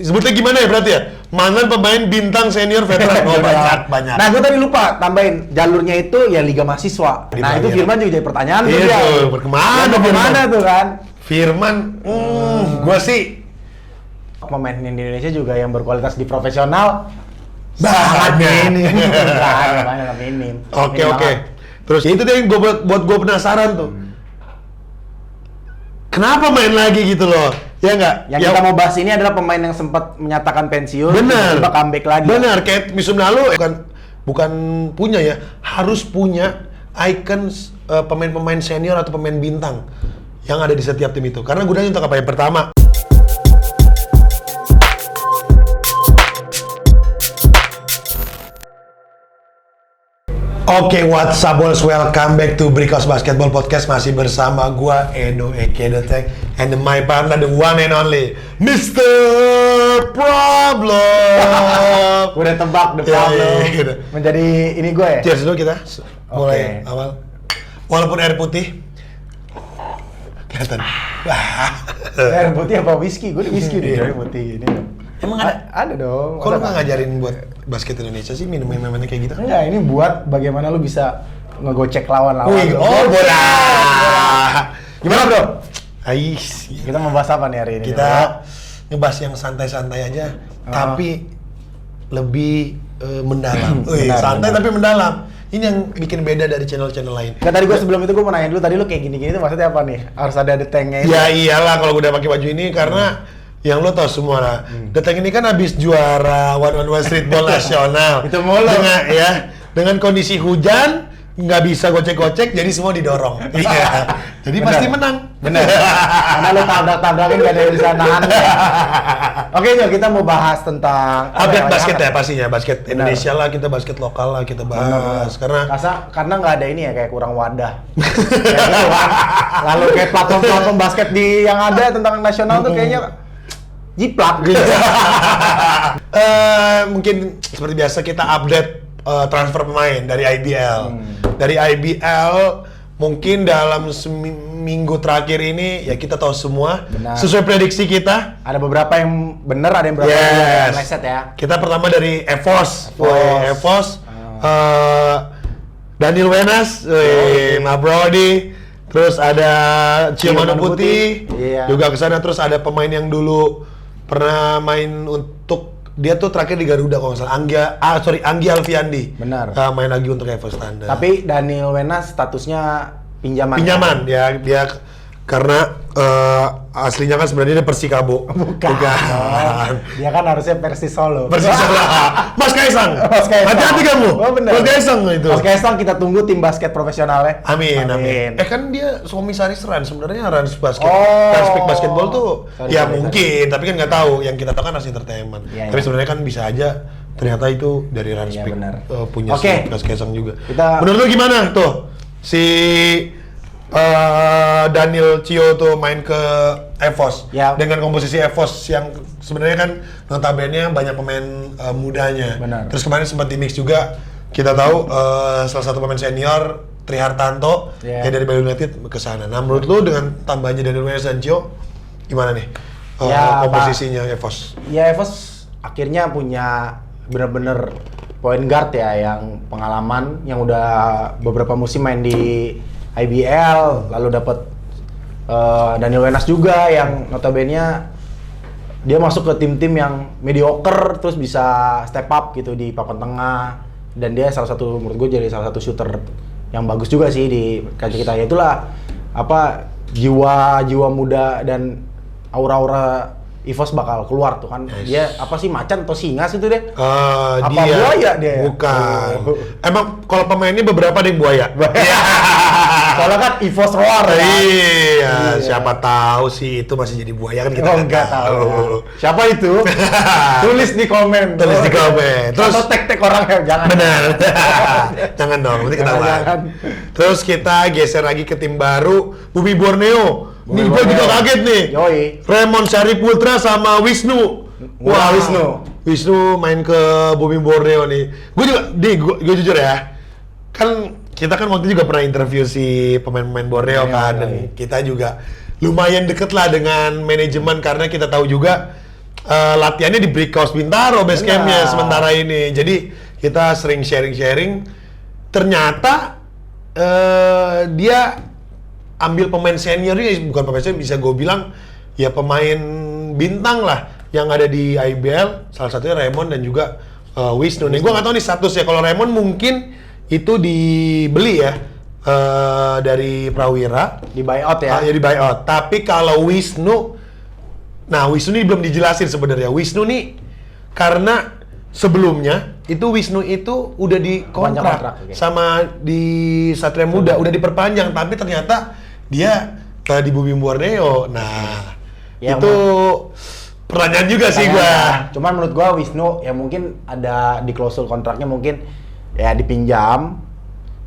Sebutnya gimana ya berarti ya? Mantan pemain bintang senior veteran. Oh banyak. Nah gue tadi lupa tambahin jalurnya itu ya Liga Mahasiswa. Nah itu Firman juga jadi pertanyaan tuh dia. Kemana tuh kan? Firman, gue sih pemain di Indonesia juga yang berkualitas di profesional banyak. minim. Oke. Terus itu dia yang buat gue penasaran tuh. Kenapa main lagi gitu loh? Ya nggak? Yang kita mau bahas ini adalah pemain yang sempat menyatakan pensiun, tiba-tiba comeback lagi. Benar, kayak musim lalu bukan punya ya, harus punya icon pemain-pemain senior atau pemain bintang yang ada di setiap tim itu. Karena gunanya untuk apa? Yang pertama, Oke, what's up boys? Welcome back to Brikos Basketball Podcast. Masih bersama gua Edo Eke The Tank and my partner the one and only Mr. Problem. Udah tebak the problem. Menjadi ini gue ya? Cheers dulu kita. Mulai awal. Walaupun air putih kelihatan. Air putih apa whisky? Gue whisky deh air putih ini. Emang ada? Ada dong. Kok lu nggak ngajarin buat basket Indonesia sih minum-minumannya kayak gitu? Enggak, ini buat bagaimana lu bisa ngegocek lawan-lawan. Wih, bola. Gimana bro? Ais. Kita mau bahas apa nih hari ini? Kita ngebahas yang santai-santai aja, tapi lebih mendalam. Santai tapi mendalam. Ini yang bikin beda dari channel-channel lain. Nggak, tadi gue sebelum itu gue mau nanya dulu, tadi lu kayak gini-gini itu maksudnya apa nih? Harus ada detengnya itu? Ya iyalah kalau gue udah pakai baju ini karena yang lo tau semua lah. Deteng ini kan habis juara One Streetball nasional. Itu mulu. Dengan kondisi hujan, nggak bisa gocek-gocek, jadi semua didorong. Iya. Jadi pasti menang. Bener. Karena lo tabrak-tabrakin gak ada yang bisa nahan. Oke, yuk kita mau bahas tentang update basket ya pastinya, basket Indonesia lah, kita basket lokal lah kita bahas. Karena nggak ada ini ya, kayak kurang wadah. Kayak gitu kan. Lalu kayak platform basket di yang ada tentang nasional tuh kayaknya jiplak gitu. Mungkin seperti biasa kita update transfer pemain dari IBL. Dari IBL mungkin dalam seminggu terakhir ini ya kita tahu semua. Benar. Sesuai prediksi kita. Ada beberapa yang benar, ada yang beberapa yang meleset ya. Kita pertama dari EVOS. Daniel Wenas, Mabrodi. Terus ada Cio Manu Putih, juga kesana. Terus ada pemain yang dulu pernah main untuk dia tuh terakhir di Garuda kalau nggak salah, Anggi Alfiandi. Benar. Main lagi untuk EVO Standard. Tapi Daniel Wenas statusnya pinjaman. Pinjaman, ya? dia karena aslinya kan sebenarnya dia Persikabo. Bukan. Dia kan harusnya Persis Solo. Persis Solo. Mas Kaisang. Hati-hati kamu. Oh, bener. Mas Kaisang itu. Mas Kaisang kita tunggu tim basket profesionalnya. Amin. Kan dia suami Saris Ran sebenarnya Rans Basket. Oh. Rans Peak Basketball tuh Sorry. mungkin, tapi kan nggak tahu. Yang kita tahu kan Rans Entertainment. Tapi sebenarnya kan bisa aja ternyata itu dari Rans Peak punya si Mas Kaisang juga. Menurut lu gimana tuh si Daniel Cio tuh main ke EVOS dengan komposisi EVOS yang sebenarnya kan notabene banyak pemain mudanya. Benar. Terus kemarin sempat di mix juga kita tahu salah satu pemain senior Tri Hartanto yang dari Bali United ke sana. Nah, menurut lu dengan tambahnya Daniel Wenas dan Cio gimana nih komposisinya EVOS? Ya EVOS akhirnya punya bener-bener point guard ya yang pengalaman, yang udah beberapa musim main di IBL, lalu dapat Daniel Wenas juga yang notabene dia masuk ke tim-tim yang mediocre terus bisa step up gitu di papan tengah, dan dia menurut gue jadi salah satu shooter yang bagus juga sih di kaca kita. Ya itulah jiwa muda dan aura EVOS bakal keluar tuh kan. Dia apa sih, macan atau singa sih itu deh? Buaya dia? Bukan. Emang kalau pemainnya beberapa ada yang buaya. Soalnya kan EVOS Roar kan? Iya, siapa tahu sih itu masih jadi buaya kan kita nggak tahu. Siapa itu? Tulis di komen. Terus atau tag orangnya, jangan. Benar. Jangan dong, nanti ketahuan. Terus kita geser lagi ke tim baru, Bumi Borneo. Nih gue juga kaget nih. Yoi. Raymond Syarif Putra sama Wisnu. Wah, Wisnu main ke Bumi Borneo nih. Gue jujur ya. Kan kita kan waktu itu juga pernah interview si pemain-pemain Borneo kan, dan kita juga lumayan deket lah dengan manajemen karena kita tahu juga latihannya di Brickhouse Bintaro base campnya Benar. sementara ini. Jadi kita sering sharing-sharing. Ternyata dia ambil pemain seniornya, bukan pemain senior, bisa gue bilang ya pemain bintang lah yang ada di IBL. Salah satunya Raymond dan juga Wisnu. Nih gue nggak tahu nih statusnya. Kalau Raymond mungkin itu dibeli ya dari Prawira. Di buyout ya. Ya di buyout. Tapi kalau Wisnu, nah Wisnu ini belum dijelasin sebenarnya. Wisnu nih karena sebelumnya itu Wisnu itu udah dikontrak kontrak, oke. sama di Satria Muda, udah diperpanjang, tapi ternyata dia di Bumi Borneo. Nah, Ya, itu pertanyaan juga sih gua. Cuman menurut gua Wisnu ya mungkin ada di klausul kontraknya mungkin ya dipinjam,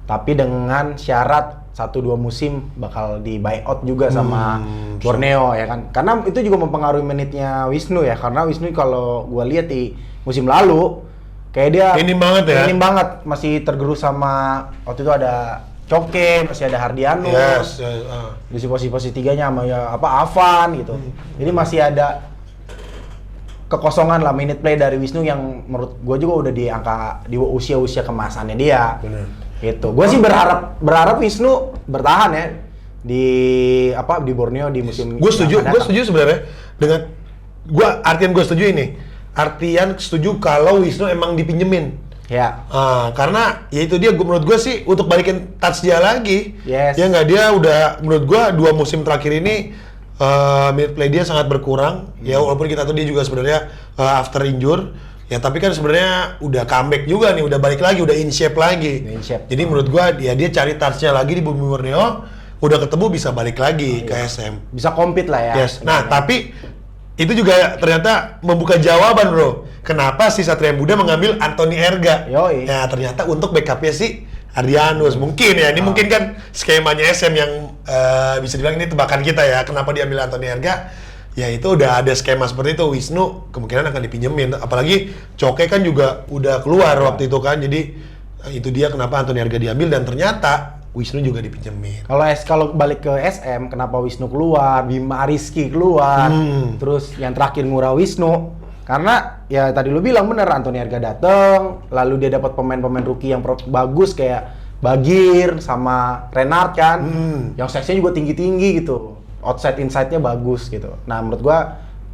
tapi dengan syarat 1-2 musim bakal di buyout juga sama Borneo ya kan. Karena itu juga mempengaruhi menitnya Wisnu ya, karena Wisnu kalau gua lihat di musim lalu kayak dia Minim banget ya? minim banget, masih tergerus sama waktu itu ada Coke, masih ada Hardianus. Yes, Di posisi 3-nya sama ya Avan gitu. Jadi masih ada kekosongan lah minute play dari Wisnu yang menurut gue juga udah di angka di usia kemasannya dia. Bener. Gitu. Gue sih berharap Wisnu bertahan ya di Borneo di musim Gue setuju, yang akan datang. sebenarnya dengan gue setuju ini. Artian setuju kalau Wisnu emang dipinjemin. Ya. Karena ya itu dia, menurut gue sih untuk balikin touch dia lagi. Yes. Ya nggak, dia udah menurut gue 2 musim terakhir ini minute play dia sangat berkurang. Ya walaupun kita tahu dia juga sebenarnya after injure. Ya tapi kan sebenarnya udah comeback juga nih, udah balik lagi, udah in shape lagi. In shape. Jadi menurut gue dia cari touch-nya lagi di Bumi Borneo, udah ketemu bisa balik lagi ke SM. Bisa compete lah ya. Yes. Nah, tapi itu juga ternyata membuka jawaban, bro. Kenapa si Satria Muda mengambil Anthony Erga? Yoi. Ya, ternyata untuk backupnya si Hardianus. Mungkin ya, ini mungkin kan skemanya SM yang bisa dibilang ini tebakan kita ya. Kenapa diambil Anthony Erga? Ya itu udah ada skema seperti itu. Wisnu kemungkinan akan dipinjemin. Apalagi Coke kan juga udah keluar waktu itu kan. Jadi itu dia kenapa Anthony Erga diambil, dan ternyata Wisnu juga dipinjemin. Kalau balik ke SM, kenapa Wisnu keluar, Bima Rizky keluar, terus yang terakhir Ngurah Wisnu, karena ya tadi lu bilang bener, Anthony Erga dateng, lalu dia dapat pemain-pemain rookie yang bagus kayak Bagir sama Renard kan, yang seksinya juga tinggi-tinggi gitu, outside inside-nya bagus gitu. Nah menurut gua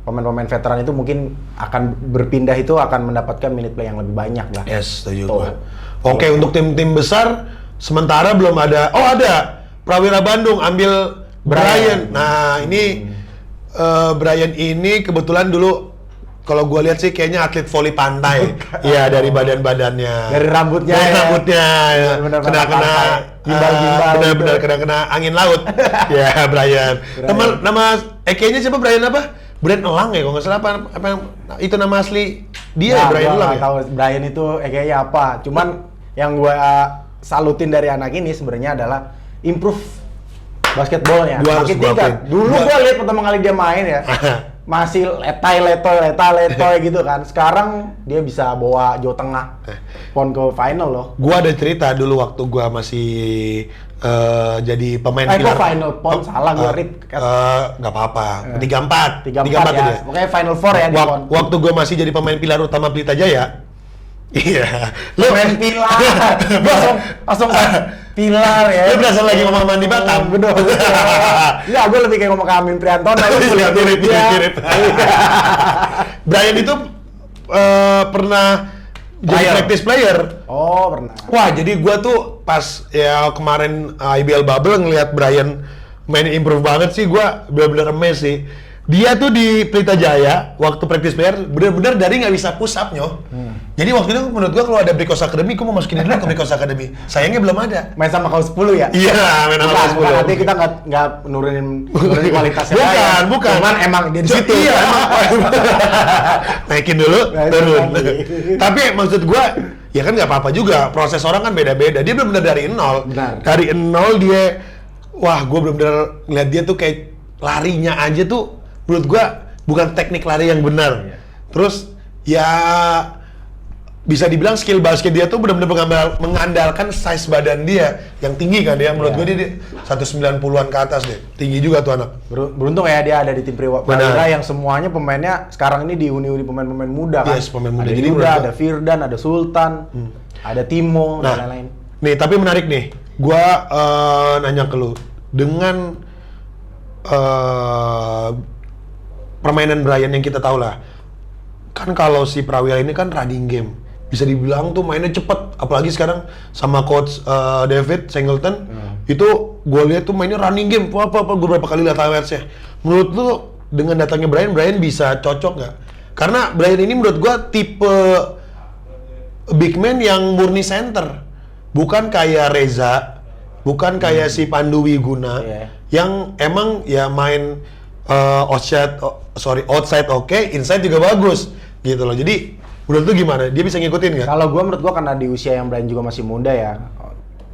pemain-pemain veteran itu mungkin akan berpindah, itu akan mendapatkan minute play yang lebih banyak lah. Yes, setuju Tuh. gua. Oke, untuk tim-tim besar sementara belum ada. Oh, ada. Prawira Bandung ambil Brian. Nah, ini Brian ini kebetulan dulu kalau gua lihat sih kayaknya atlet voli pantai. Iya, dari badan-badannya. Dari rambutnya. Dari ya. rambutnya. Ya. Benar-benar Kena pantai. Gimbal-gimbal benar-benar gitu. kena angin laut. Ya, Brian. Nama EK-nya siapa? Brian apa? Brian Elang ya, kalau nggak salah apa itu nama asli dia, Nah, Brian gua Elang nggak ya? tahu Brian itu kayaknya apa. Cuman yang gua salutin dari anak ini sebenarnya adalah improve basketballnya. Gua harus Makin tingkat. akuin. Dulu gua lihat pertama kali dia main ya, masih letoy gitu kan. Sekarang dia bisa bawa Jawa Tengah pon ke final loh. Gua ada cerita dulu waktu gua masih jadi pemain Kok final pon salah gua read. Nggak apa-apa. 3-4 3-4 ya. ya. Pokoknya final four ya di pon. Waktu gua masih jadi pemain pilar utama Pelita Jaya. Iya. Main pilar. langsung pilar ya. Lu berasa lagi ngomong mandi Batam. Bener. Enggak, gue lebih kayak ngomong ke Amin Priantono. Iya, mirip. Brian itu pernah jadi practice player. Oh, pernah. Wah, jadi gua tuh pas ya kemarin IBL Bubble ngelihat Brian main improve banget sih, gua benar-benar amazed sih. Dia tuh di Pelita Jaya waktu practice player benar-benar dari nggak bisa push up nyo. Jadi waktu itu menurut gua kalau ada Brickhouse Academy, gua mau masukin dia dulu ke Brickhouse Academy. Sayangnya belum ada. Main sama kaus 10 ya? Iya, main sama kaus 10. Nanti kita nggak nurunin kualitasnya. Bukan. Cuman emang di situ. Iya, emang. Naikin dulu, Naikin turun. lagi. Tapi maksud gua, ya kan nggak apa-apa juga. Proses orang kan beda-beda. Dia benar-benar dari nol. Benar. Dari nol dia, wah, gua benar-benar ngeliat dia tuh kayak larinya aja tuh, menurut gua bukan teknik lari yang benar. Iya. Terus ya bisa dibilang skill basket dia tuh benar-benar mengandalkan size badan dia yang tinggi kan dia. Menurut gue dia 190-an ke atas deh. Tinggi juga tuh anak. Beruntung ya dia ada di tim Prawira yang semuanya pemainnya sekarang ini dihuni pemain-pemain muda kan. Yes, pemain muda. Ada Jadi Yuda, ada Firdan, ada Sultan, ada Timo, dan lain-lain. Nih, tapi menarik nih. Gua nanya ke lu. Dengan permainan Brian yang kita tahu lah. Kan kalau si Prawira ini kan running game. Bisa dibilang tuh mainnya cepet. Apalagi sekarang sama coach David Singleton. Itu gue lihat tuh mainnya running game. Gue berapa kali lihat highlights-nya. Menurut lu dengan datangnya Brian bisa cocok nggak? Karena Brian ini menurut gue tipe big man yang murni center. Bukan kayak Reza. Bukan kayak si Pandu Wiguna. Yang emang ya main outside oke, inside juga bagus. Gitu loh. Jadi menurut lu gimana? Dia bisa ngikutin nggak? Kalau menurut gue karena di usia yang Brian juga masih muda ya,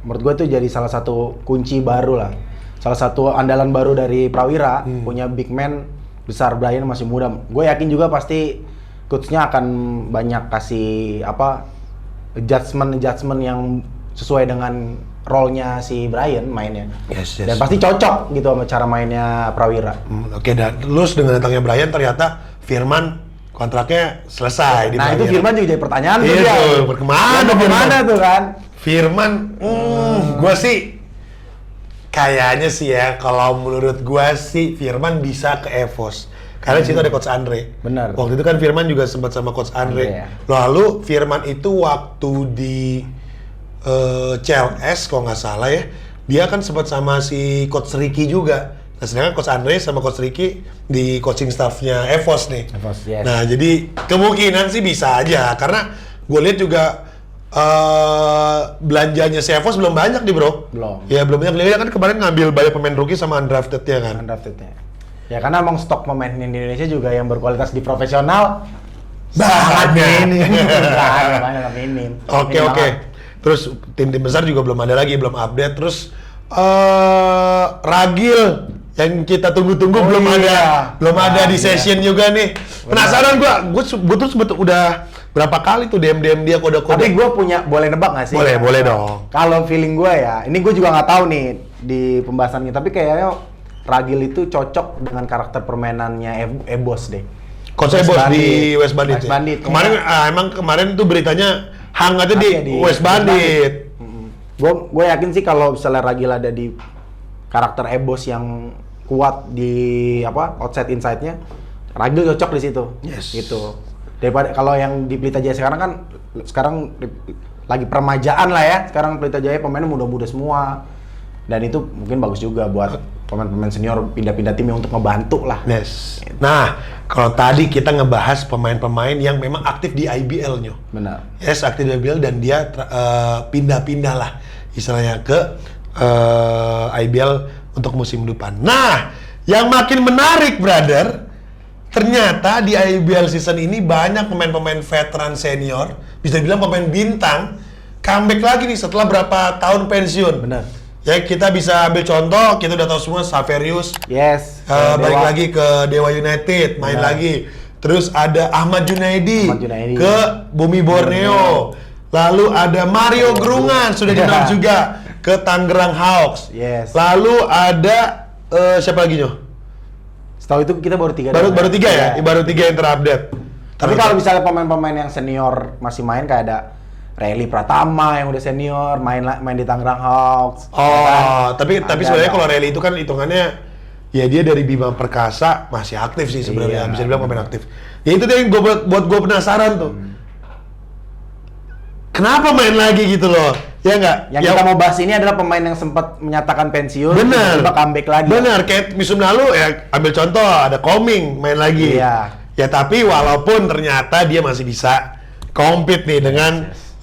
menurut gue itu jadi salah satu kunci baru lah, salah satu andalan baru dari Prawira, punya big man besar. Brian masih muda. Gue yakin juga pasti coachnya akan banyak kasih adjustment yang sesuai dengan role-nya si Brian mainnya. Yes. Dan pasti cocok gitu sama cara mainnya Prawira. Oke, dan terus dengan datangnya Brian ternyata Firman kontraknya selesai. Nah, itu Firman juga jadi pertanyaan tuh dia. dia. Berkemana tuh kan? Firman, gue sih kayaknya sih ya, kalau menurut gue sih Firman bisa ke Evos. Karena situ ada Coach Andre. Benar. Waktu itu kan Firman juga sempat sama Coach Andre. Ya. Lalu Firman itu waktu di CLS kalau nggak salah ya, dia kan sempat sama si Coach Ricky juga. Nah, sedangkan Coach Andre sama Coach Ricky di coaching staffnya Evos nih. Evos, yes. Nah, jadi kemungkinan sih bisa aja. Karena gue lihat juga belanjanya si Evos belum banyak nih bro. Belum. Ya belum banyak. Dia kan kemarin ngambil banyak pemain rookie sama undrafted-nya kan. Undraftednya. Ya karena emang stok pemain di Indonesia juga yang berkualitas di profesional Banyak. minim. Oke. Terus tim-tim besar juga belum ada lagi, belum update. Terus Ragil yang kita tunggu-tunggu belum ada di session juga nih. Penasaran gua tuh udah berapa kali tuh DM dia kode-kode. Tapi gue boleh nebak nggak sih? Boleh dong. Kalau feeling gue ya, ini gue juga nggak tahu nih di pembahasannya, tapi kayaknya Ragil itu cocok dengan karakter permainannya Ebos deh. Coach Ebos di West Bandit. West Bandit. Kemarin tuh beritanya hangatnya di West Bandit. Gue yakin sih kalau misalnya Ragil ada di karakter Ebos yang kuat di outside inside-nya, Ragil cocok di situ. Yes. Gitu. Daripada kalau yang di Pelita Jaya sekarang lagi permajaan lah ya. Sekarang Pelita Jaya pemainnya muda-muda semua. Dan itu mungkin bagus juga buat pemain-pemain senior pindah-pindah timnya untuk ngebantu lah. Yes. Nah, kalau tadi kita ngebahas pemain-pemain yang memang aktif di IBL-nya. Benar. Yes, aktif di IBL dan dia pindah-pindah lah istilahnya ke IBL untuk musim depan. Nah, yang makin menarik, brother, ternyata di IBL season ini banyak pemain-pemain veteran senior, bisa dibilang pemain bintang, comeback lagi nih setelah berapa tahun pensiun. Benar. Ya, kita bisa ambil contoh, kita udah tahu semua Saverius. Yes. Balik lagi ke Dewa United, main lagi. Terus ada Ahmad Junaidi ke Bumi Borneo. Lalu ada Mario Grungan, sudah dikenal juga ke Tangerang Hawks. Yes. Lalu ada siapa lagi nyo? Setahu itu kita baru 3. Baru 3 ya? Baru 3 yang terupdate. Tapi kalau misalnya pemain-pemain yang senior masih main kayak ada Rally Pratama yang udah senior main di Tangerang Hawks. Tapi sebenarnya kalau Rally itu kan hitungannya ya dia dari Bima Perkasa masih aktif sih sebenarnya, bisa dibilang pemain aktif. Ya itu dia yang buat gue penasaran tuh. Kenapa main lagi gitu loh? Ya nggak? Yang kita mau bahas ini adalah pemain yang sempat menyatakan pensiun, bener, tiba comeback lagi. Bener, kayak musim lalu ya ambil contoh ada Koming main lagi. Iya. Ya tapi walaupun ternyata dia masih bisa compete nih dengan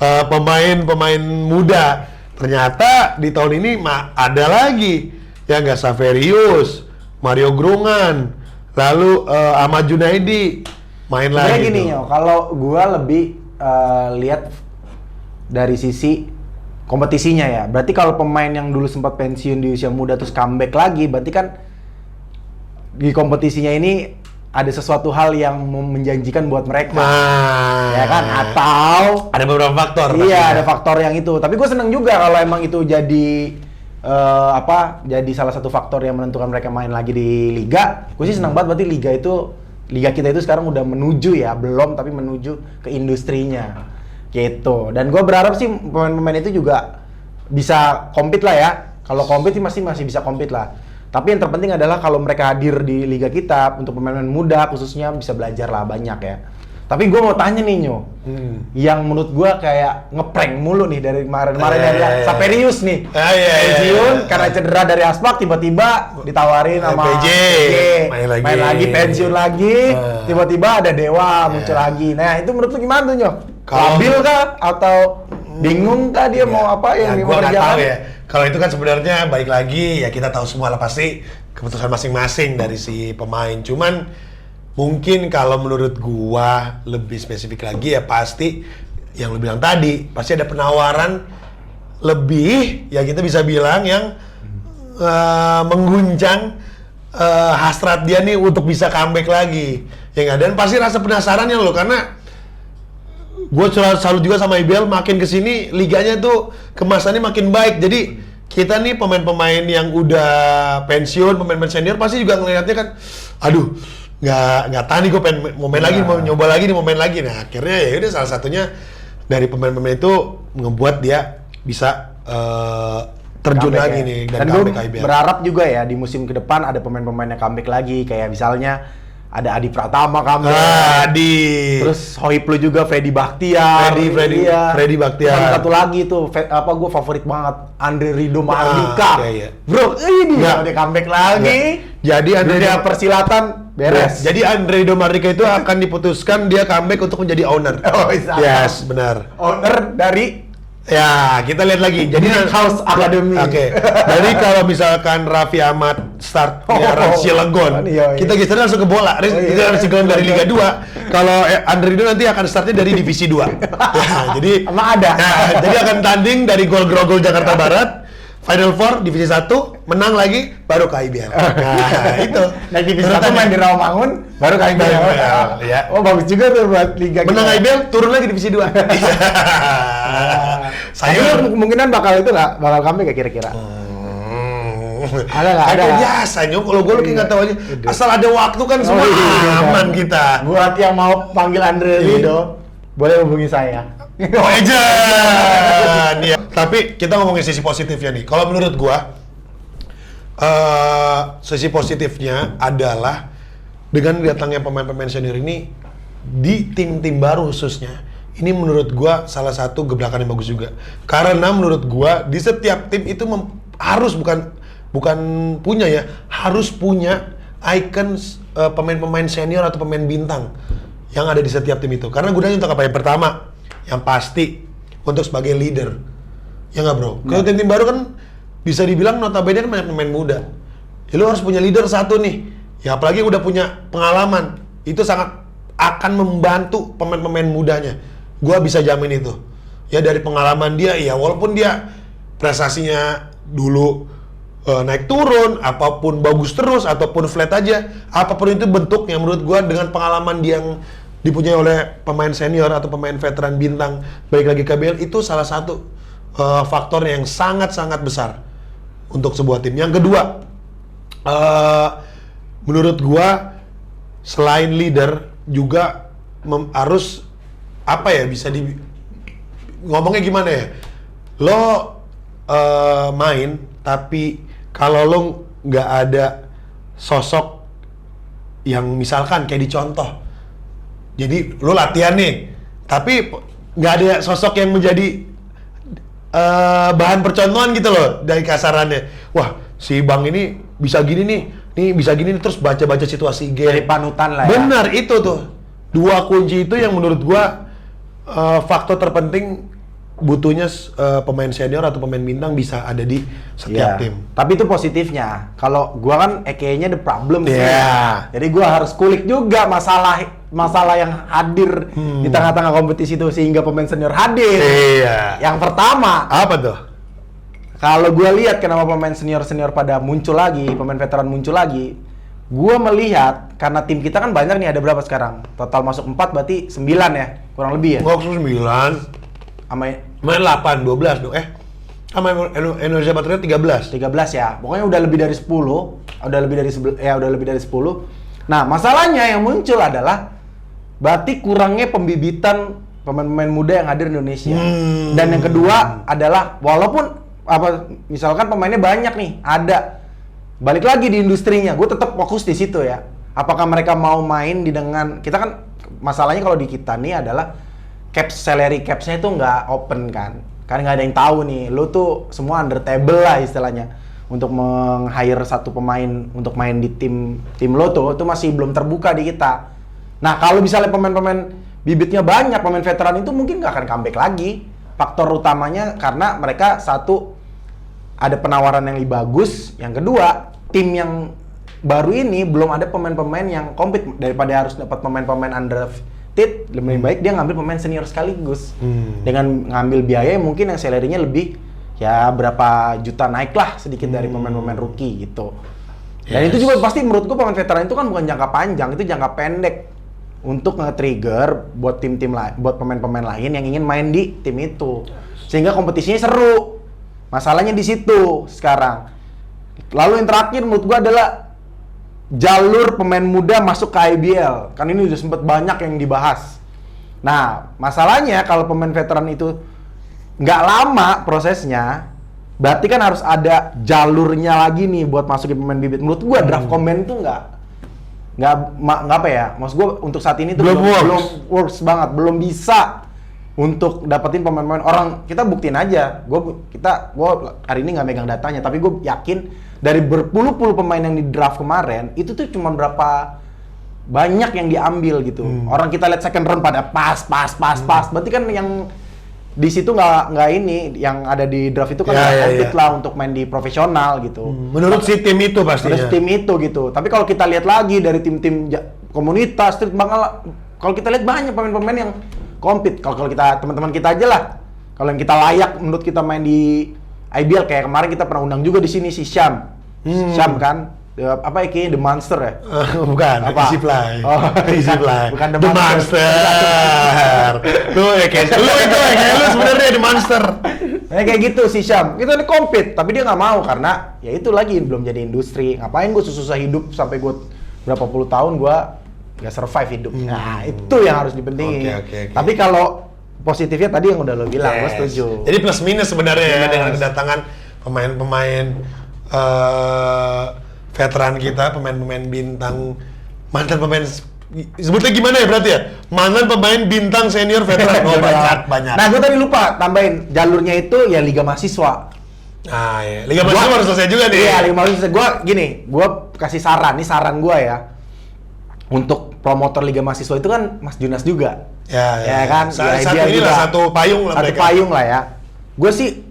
pemain-pemain muda. Ternyata di tahun ini ada lagi ya nggak, Saverius, Mario Grungan, lalu Ahmad Junaidi main lagi. Kayak gini yo, kalau gua lebih lihat dari sisi kompetisinya ya. Berarti kalau pemain yang dulu sempat pensiun di usia muda terus comeback lagi, berarti kan di kompetisinya ini ada sesuatu hal yang menjanjikan buat mereka. Nah, Ya kan? Atau ada beberapa faktor. iya, pastinya. ada faktor yang itu. Tapi gue seneng juga kalau emang itu jadi jadi salah satu faktor yang menentukan mereka main lagi di liga. Gue sih senang banget, berarti liga kita itu sekarang udah menuju ya, belum tapi menuju ke industrinya. Gitu. Dan gue berharap sih pemain-pemain itu juga bisa compete lah ya. Kalau compete sih masih bisa compete lah. Tapi yang terpenting adalah kalau mereka hadir di liga kita untuk pemain-pemain muda khususnya bisa belajar lah banyak ya. Tapi gue mau tanya nih Nyo, yang menurut gue kayak ngeprank mulu nih dari kemarin-kemarin ya. Saperius nih, pensiun karena cedera dari aspak, tiba-tiba ditawarin sama PJ, main lagi pensiun lagi, tiba-tiba ada Dewa muncul lagi. Nah itu menurut lu gimana tuh Nyo? Labil kah atau bingung kah dia mau apa yang Gua nggak dikerjakan? tahu ya. Kalau itu kan sebenarnya baik lagi ya kita tahu semua lah pasti keputusan masing-masing dari si pemain. Cuman mungkin kalau menurut gua lebih spesifik lagi ya pasti yang lu bilang tadi pasti ada penawaran lebih ya kita bisa bilang yang mengguncang hasrat dia nih untuk bisa comeback lagi ya nggak, dan pasti rasa penasaran ya lo karena gue selalu juga sama IBL makin kesini liganya tuh kemasannya makin baik. Jadi kita nih pemain-pemain yang udah pensiun, pemain-pemain senior pasti juga ngelihatnya kan, aduh nggak tahan nih gue pengen mau main lagi, mau nyoba lagi nih, mau main lagi. Nah akhirnya ya udah salah satunya dari pemain-pemain itu ngebuat dia bisa terjun Comeback lagi ya. nih Dan comeback gue IBL. berharap juga ya di musim ke depan ada pemain-pemain yang comeback lagi, kayak misalnya ada Adi Pratama comeback. Terus Hoiplu juga, Freddy Bakhtiar. Freddy Bakhtiar. Sama satu lagi tuh, gue favorit banget, Andre Rido Mardika. iya. Bro, ini dia comeback lagi. Jadi Dunia persilatan beres. Jadi Andre Rido Mardika itu akan diputuskan dia comeback untuk menjadi owner. Oh, iya. Yes, benar. Owner dari Ya, kita lihat lagi. Jadi House Academy. Oke. Jadi kalau misalkan Raffi Ahmad start Rans Cilegon, iya. kita geser langsung ke bola. Kita Rans Cilegon dari Liga 2. Kalau Andre Rido nanti akan startnya dari Divisi 2. Ya, jadi Emang ada? Ya, jadi akan tanding dari Gol Grogol Jakarta Barat, Final Four Divisi 1, menang lagi baru ke IBL. Nah, itu. Naik Divisi 1 main di Rawamangun, baru kali IBL. Ya. Oh, bagus juga tuh buat liga Menang kita. IBL, turun lagi Divisi 2. Saya kemungkinan bakal comeback ya kira-kira. Ada nggak? Ada. Biasa nyok, kalau gue nggak tahu aja. Asal ada waktu kan semua aman kita. Buat yang mau panggil Andre Rido, boleh hubungi saya. Oh ejen. Ya. Tapi kita ngomongin sisi positifnya nih. Kalau menurut gua, sisi positifnya adalah dengan datangnya pemain-pemain senior ini di tim-tim baru khususnya. Ini menurut gua salah satu gebrakan yang bagus juga. Karena menurut gua di setiap tim itu harus bukan punya ya, harus punya icon pemain-pemain senior atau pemain bintang yang ada di setiap tim itu. Karena gunanya untuk apa? Yang pertama, yang pasti untuk sebagai leader. Ya nggak bro? Kalau tim-tim baru kan bisa dibilang notabene kan banyak pemain muda. Ya lu harus punya leader satu nih. Ya apalagi udah punya pengalaman. Itu sangat akan membantu pemain-pemain mudanya. Gua bisa jamin itu. Ya dari pengalaman dia, ya walaupun dia prestasinya dulu naik turun, apapun bagus terus ataupun flat aja, apapun itu bentuknya menurut gua dengan pengalaman dia yang dipunyai oleh pemain senior atau pemain veteran bintang balik lagi ke KBL itu salah satu faktor yang sangat-sangat besar untuk sebuah tim. Yang kedua, menurut gua selain leader juga harus apa ya, bisa ngomongnya gimana ya, lo main tapi kalau lo nggak ada sosok yang misalkan kayak dicontoh, jadi lo latihan nih tapi nggak ada sosok yang menjadi bahan percontohan gitu loh dari kasarannya. Wah si Bang ini bisa gini nih bisa gini nih, terus baca-baca situasi game. Dari panutan lah ya. Benar, itu tuh dua kunci itu yang menurut gua faktor terpenting butuhnya pemain senior atau pemain bintang bisa ada di setiap tim. Tapi itu positifnya. Kalau gua kan EKE-nya the problem sih. Yeah. Jadi gua harus kulik juga masalah yang hadir di tengah-tengah kompetisi itu sehingga pemain senior hadir. Iya. Yang pertama, Apa tuh? kalau gua lihat kenapa pemain senior pada muncul lagi, pemain veteran muncul lagi, Gua melihat karena tim kita kan banyak nih, ada berapa sekarang? Total masuk 4 berarti 9 ya, kurang lebih ya. Nggak 9. Sama Main 8, 12 dong. Sama Indonesia Patriot 13. 13 ya. Pokoknya udah lebih dari 10. Udah lebih dari 10. Nah, masalahnya yang muncul adalah berarti kurangnya pembibitan pemain-pemain muda yang hadir di Indonesia. Dan yang kedua adalah walaupun misalkan pemainnya banyak nih, ada balik lagi di industrinya, gue tetap fokus di situ ya. Apakah mereka mau main kita kan masalahnya kalau di kita nih adalah salary caps-nya itu nggak open kan. Karena nggak ada yang tahu nih, lo tuh semua under table lah istilahnya. Untuk meng-hire satu pemain untuk main di tim lo tuh, itu masih belum terbuka di kita. Nah, kalau misalnya pemain-pemain bibitnya banyak, pemain veteran itu mungkin nggak akan comeback lagi. Faktor utamanya karena mereka satu, ada penawaran yang lebih bagus. Yang kedua, tim yang baru ini belum ada pemain-pemain yang compete. Daripada harus dapat pemain-pemain underrated, lebih baik dia ngambil pemain senior sekaligus. Dengan ngambil biaya mungkin yang salary-nya lebih ya berapa juta naik lah sedikit dari pemain-pemain rookie gitu. Dan itu juga pasti menurut gua pemain veteran itu kan bukan jangka panjang, itu jangka pendek untuk nge-trigger buat tim-tim lain, buat pemain-pemain lain yang ingin main di tim itu. Sehingga kompetisinya seru. Masalahnya di situ sekarang. Lalu yang terakhir menurut gua adalah jalur pemain muda masuk ke IBL. Kan ini udah sempet banyak yang dibahas. Nah, masalahnya kalau pemain veteran itu nggak lama prosesnya, berarti kan harus ada jalurnya lagi nih buat masukin pemain bibit. Menurut gua draft combine itu nggak apa ya? Maksud gua untuk saat ini tuh belum works banget, belum bisa untuk dapetin pemain-pemain orang. Kita buktiin aja. Gua hari ini nggak megang datanya, tapi gue yakin dari berpuluh-puluh pemain yang di draft kemarin itu tuh cuma berapa banyak yang diambil gitu. Orang kita lihat second round pada pas. Berarti kan yang di situ nggak ini yang ada di draft itu kan komplit lah untuk main di profesional gitu. Menurut si tim itu pastinya. Menurut tim itu gitu. Tapi kalau kita lihat lagi dari tim-tim komunitas, street kalau kita lihat banyak pemain-pemain yang compete. Kalau kita teman-teman kita aja lah. Kalau yang kita layak menurut kita main di IBL, kayak kemarin kita pernah undang juga di sini si Syam. Syam kan? Apa ya kayaknya The Monster ya? Bukan, apa? Easy Fly. Oh, Easy Fly. Bukan The Monster. Lu kayak lu sebenarnya The Monster. Kayak gitu si Syam. Kita ini compete, tapi dia nggak mau karena ya itu lagi belum jadi industri. Ngapain gue susah hidup sampai gue berapa puluh tahun gue nggak survive hidup. Nah, itu yang harus dipentingin. Okay. Tapi kalau positifnya tadi yang udah lo bilang, gue setuju. Jadi plus minus sebenarnya ya dengan kedatangan pemain-pemain veteran kita, pemain-pemain bintang, mantan pemain, sebutnya gimana ya berarti ya? Mantan pemain bintang senior veteran. Oh, banyak. Nah, gue tadi lupa tambahin jalurnya itu ya Liga Mahasiswa. Nah, ya. Liga Mahasiswa harus selesai juga nih. Iya, Liga Mahasiswa. Gue kasih saran, ini saran gue ya. Untuk promotor Liga Mahasiswa itu kan Mas Junas juga. Ya kan? Satu payung lah mereka. Satu payung lah ya. Gue sih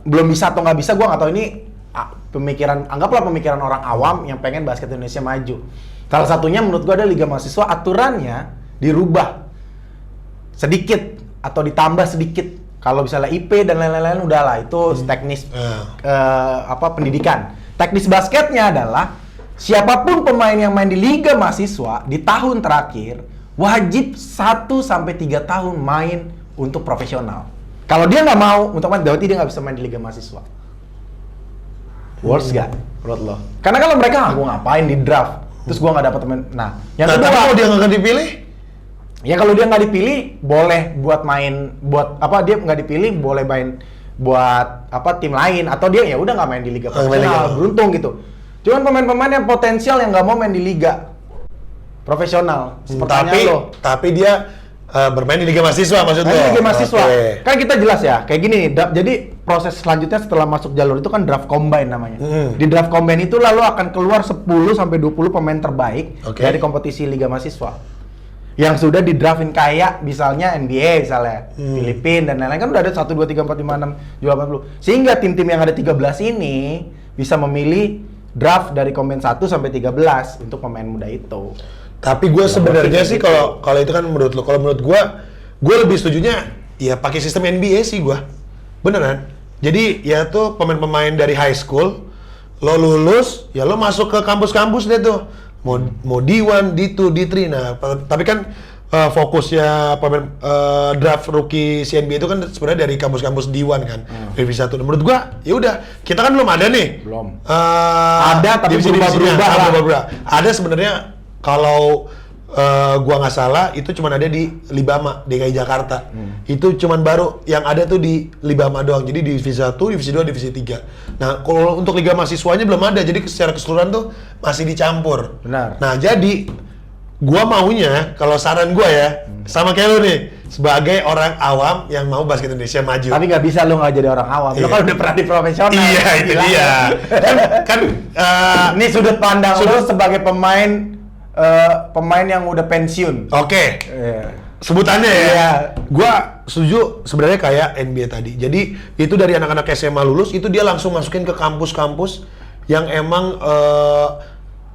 belum bisa atau nggak bisa, gue nggak tahu ini anggaplah pemikiran orang awam yang pengen basket Indonesia maju. Salah satunya menurut gue ada Liga Mahasiswa, aturannya dirubah sedikit atau ditambah sedikit. Kalau misalnya IP dan lain-lain udahlah itu teknis pendidikan. Teknis basketnya adalah siapapun pemain yang main di Liga Mahasiswa di tahun terakhir wajib 1-3 tahun main untuk profesional. Kalau dia nggak mau untuk main, berarti dia nggak bisa main di Liga Mahasiswa. Worse gak menurut lo? Karena kalau mereka gue ngapain di draft, terus gue nggak dapat temen. Nah, yang kedua, kalau dia nggak dipilih, ya kalau dia nggak dipilih boleh dia nggak dipilih boleh main buat tim lain atau dia ya udah nggak main di liga profesional, beruntung gitu. Cuman pemain-pemain yang potensial yang nggak mau main di liga profesional, tapi dia bermain di Liga Mahasiswa maksudnya. Di Liga Mahasiswa. Okay. Kan kita jelas ya, kayak gini nih. Jadi proses selanjutnya setelah masuk jalur itu kan draft combine namanya. Di draft combine itu lalu akan keluar 10-20 pemain terbaik dari kompetisi Liga Mahasiswa. Yang sudah di draftin kayak misalnya NBA misalnya, Filipina dan lain-lain kan udah ada 1 2 3 4 5 6 7 8 10. Sehingga tim-tim yang ada 13 ini bisa memilih draft dari combine 1 sampai 13 untuk pemain muda itu. Tapi gue sebenarnya sih kalau itu kan menurut lo, kalau menurut gue lebih setujunya ya pakai sistem NBA sih gue, beneran. Jadi ya tuh pemain-pemain dari high school, lo lulus, ya lo masuk ke kampus-kampus deh tuh, mau D1, D2, D3. Nah, tapi kan fokusnya pemain draft rookie CNB itu kan sebenarnya dari kampus-kampus D1 kan, Divisi 1. Menurut gua, ya udah, kita kan belum ada nih. Belum. Ada tapi berubah. Ada sebenarnya kalau gua nggak salah itu cuma ada di Libama DKI Jakarta. Itu cuma baru yang ada tuh di Libama doang. Jadi divisi 1, divisi 2, divisi 3. Nah, kalau untuk liga mahasiswanya belum ada. Jadi secara keseluruhan tuh masih dicampur. Benar. Nah, jadi gua maunya kalau saran gua ya sama kayak lu nih sebagai orang awam yang mau basket Indonesia maju. Tapi nggak bisa lu nggak jadi orang awam. Lu kan udah pernah di profesional. Iya, itu dia. kan ini sudut pandang lu sebagai pemain yang udah pensiun. Oke. Sebutannya ya. Iya. Gua setuju sebenarnya kayak NBA tadi. Jadi itu dari anak-anak SMA lulus itu dia langsung masukin ke kampus-kampus yang emang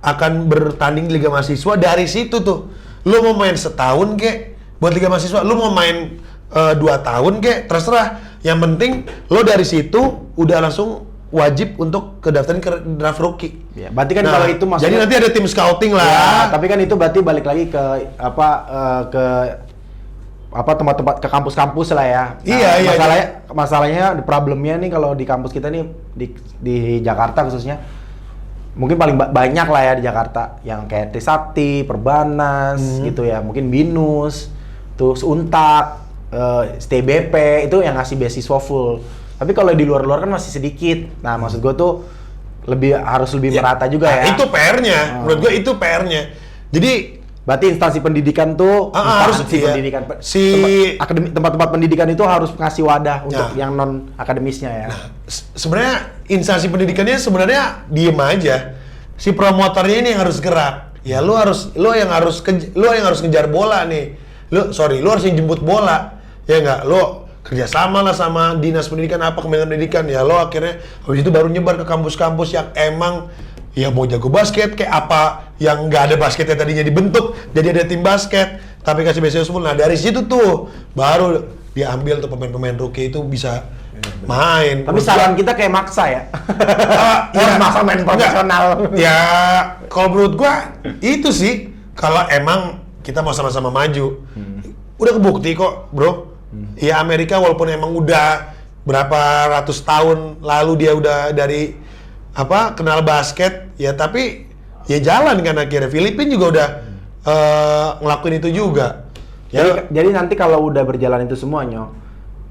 akan bertanding di Liga Mahasiswa. Dari situ tuh lu mau main setahun kek buat Liga Mahasiswa, lu mau main 2 tahun kek, terserah. Yang penting lo dari situ udah langsung wajib untuk kedaftarin ke draft rookie. Ya, berarti kan kalau itu maksudnya jadi nanti ada tim scouting lah. Ya, tapi kan itu berarti balik lagi ke tempat-tempat ke kampus-kampus lah ya. Nah, iya. Masalahnya problemnya nih kalau di kampus kita nih di Jakarta khususnya mungkin paling banyak lah ya di Jakarta yang kayak Trisakti, Perbanas gitu ya, mungkin Binus, terus Untak, STBP itu yang ngasih beasiswa full. Tapi kalau di luar-luar kan masih sedikit. Nah, maksud gue tuh harus lebih merata juga ya. Itu PR-nya. Menurut gue itu PR-nya. Jadi berarti instansi pendidikan tuh pendidikan tempat-tempat pendidikan itu harus ngasih wadah untuk yang non akademisnya ya. Nah, sebenarnya instansi pendidikannya sebenarnya diem aja. Si promotornya ini yang harus gerak. Ya lo yang harus ngejar bola nih. Lo harus yang jemput bola. Ya enggak, lo kerjasama lah sama dinas pendidikan Kementerian Pendidikan. Ya lo akhirnya habis itu baru nyebar ke kampus-kampus yang emang ya mau jago basket kayak apa yang nggak ada basketnya tadinya dibentuk jadi ada tim basket tapi kasih beasiswa semua. Nah dari situ tuh baru diambil tuh pemain-pemain rookie itu bisa main. Tapi saran kita kayak maksa ya. Harus maksa main profesional. Ya kalau menurut gua itu sih kalau emang kita mau sama-sama maju. Udah kebukti kok bro. Ya Amerika walaupun emang udah berapa ratus tahun lalu dia udah dari kenal basket ya, tapi ya jalan kan akhirnya. Filipina juga udah ngelakuin itu juga. Jadi nanti kalau udah berjalan itu semuanya,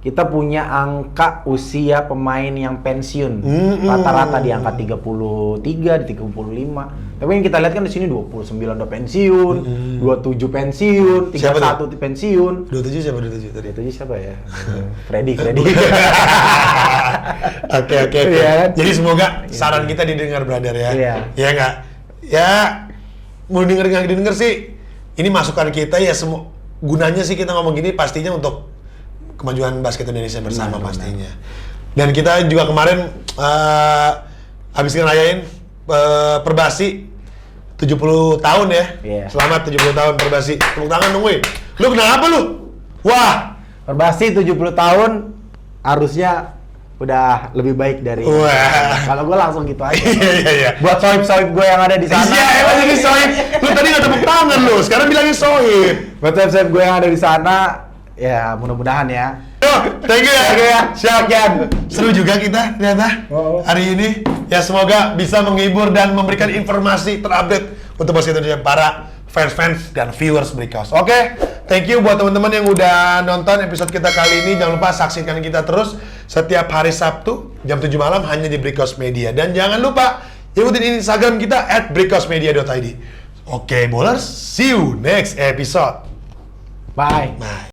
kita punya angka usia pemain yang pensiun rata-rata di angka 33, di 35. Tapi yang kita lihat kan di sini 29 udah pensiun, 27 pensiun, 31 pensiun. 27 siapa 27 tadi? 27 siapa ya? Freddy. Oke. Yeah. Jadi semoga saran kita didengar brother ya. Iya. Ya enggak? Ya mau denger nggak didengar sih. Ini masukan kita ya, semua gunanya sih kita ngomong gini pastinya untuk kemajuan basket Indonesia bersama pastinya. Dan kita juga kemarin habis ngerayain Perbasi 70 tahun ya. Yeah. Selamat 70 tahun Perbasi. Tepuk tangan dong weh. Lu kenapa lu? Wah, Perbasi 70 tahun harusnya udah lebih baik dari. Wah. Kalau gue langsung gitu aja. Iya. Buat sohib-sohib gue yang ada di sana. Iya, emang jadi sohib. Lu tadi nggak tepuk tangan lu, sekarang bilangin sohib. Buat sohib-sohib gue yang ada di sana, ya mudah-mudahan ya. Thank you ya. Siap, Jan. Seru juga kita ternyata hari ini. Ya semoga bisa menghibur dan memberikan informasi terupdate untuk basket Indonesia para fans dan viewers Brikos. Oke, thank you buat teman-teman yang udah nonton episode kita kali ini. Jangan lupa saksikan kita terus setiap hari Sabtu jam 7 malam hanya di Brikos Media. Dan jangan lupa ikutin Instagram kita @brikosmedia.id. Oke, bowlers, see you next episode. Bye. Bye.